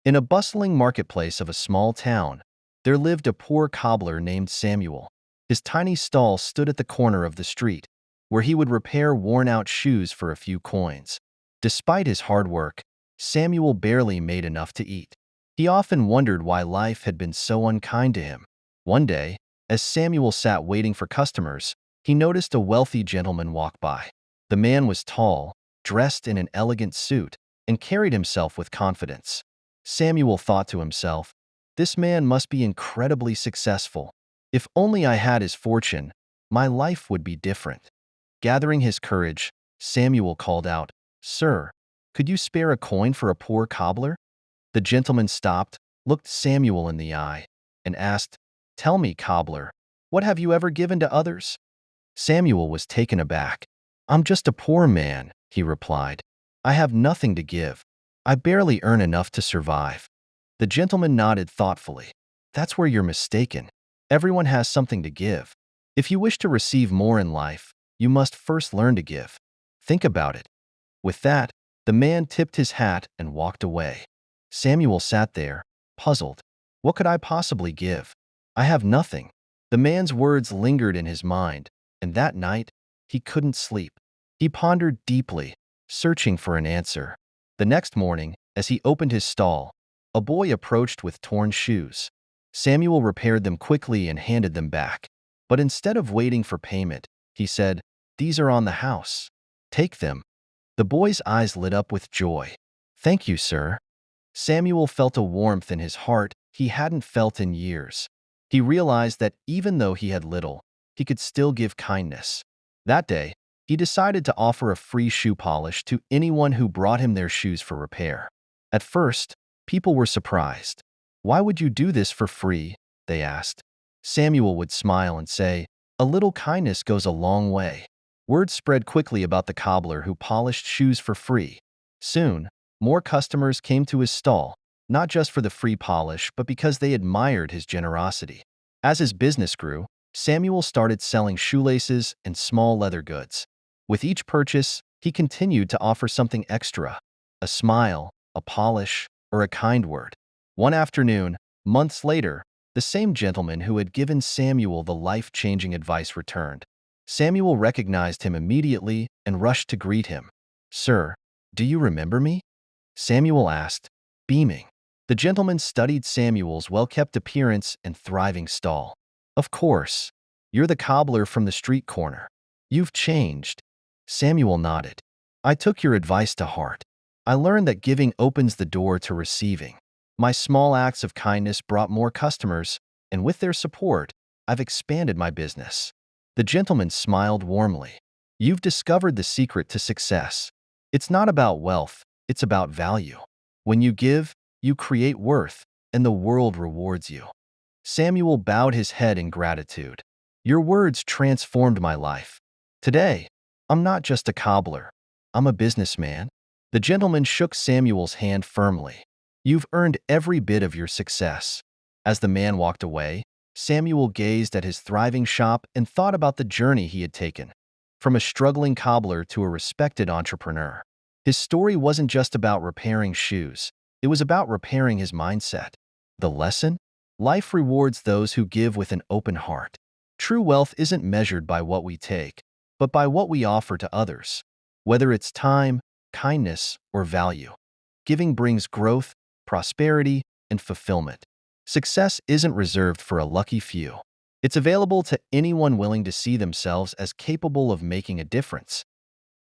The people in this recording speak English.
In a bustling marketplace of a small town, there lived a poor cobbler named Samuel. His tiny stall stood at the corner of the street, where he would repair worn-out shoes for a few coins. Despite his hard work, Samuel barely made enough to eat. He often wondered why life had been so unkind to him. One day, as Samuel sat waiting for customers, he noticed a wealthy gentleman walk by. The man was tall, dressed in an elegant suit, and carried himself with confidence. Samuel thought to himself, "This man must be incredibly successful. If only I had his fortune, my life would be different." Gathering his courage, Samuel called out, "Sir, could you spare a coin for a poor cobbler?" The gentleman stopped, looked Samuel in the eye, and asked, "Tell me, cobbler, what have you ever given to others?" Samuel was taken aback. "I'm just a poor man," he replied. "I have nothing to give. I barely earn enough to survive." The gentleman nodded thoughtfully. "That's where you're mistaken. Everyone has something to give. If you wish to receive more in life, you must first learn to give. Think about it." With that, the man tipped his hat and walked away. Samuel sat there, puzzled. What could I possibly give? I have nothing. The man's words lingered in his mind, and that night, he couldn't sleep. He pondered deeply, searching for an answer. The next morning, as he opened his stall, a boy approached with torn shoes. Samuel repaired them quickly and handed them back. But instead of waiting for payment, he said, "These are on the house. Take them." The boy's eyes lit up with joy. "Thank you, sir." Samuel felt a warmth in his heart he hadn't felt in years. He realized that even though he had little, he could still give kindness. That day, he decided to offer a free shoe polish to anyone who brought him their shoes for repair. At first, people were surprised. "Why would you do this for free?" they asked. Samuel would smile and say, "A little kindness goes a long way." Word spread quickly about the cobbler who polished shoes for free. Soon, more customers came to his stall, not just for the free polish, but because they admired his generosity. As his business grew, Samuel started selling shoelaces and small leather goods. With each purchase, he continued to offer something extra: a smile, a polish, or a kind word. One afternoon, months later, the same gentleman who had given Samuel the life-changing advice returned. Samuel recognized him immediately and rushed to greet him. "Sir, do you remember me?" Samuel asked, beaming. The gentleman studied Samuel's well-kept appearance and thriving stall. "Of course. You're the cobbler from the street corner. You've changed." Samuel nodded. "I took your advice to heart. I learned that giving opens the door to receiving. My small acts of kindness brought more customers, and with their support, I've expanded my business." The gentleman smiled warmly. "You've discovered the secret to success. It's not about wealth, it's about value. When you give, you create worth, and the world rewards you." Samuel bowed his head in gratitude. "Your words transformed my life. Today, I'm not just a cobbler. I'm a businessman." The gentleman shook Samuel's hand firmly. "You've earned every bit of your success." As the man walked away, Samuel gazed at his thriving shop and thought about the journey he had taken. From a struggling cobbler to a respected entrepreneur. His story wasn't just about repairing shoes. It was about repairing his mindset. The lesson? Life rewards those who give with an open heart. True wealth isn't measured by what we take, but by what we offer to others. Whether it's time, kindness, or value, giving brings growth, prosperity, and fulfillment. Success isn't reserved for a lucky few. It's available to anyone willing to see themselves as capable of making a difference.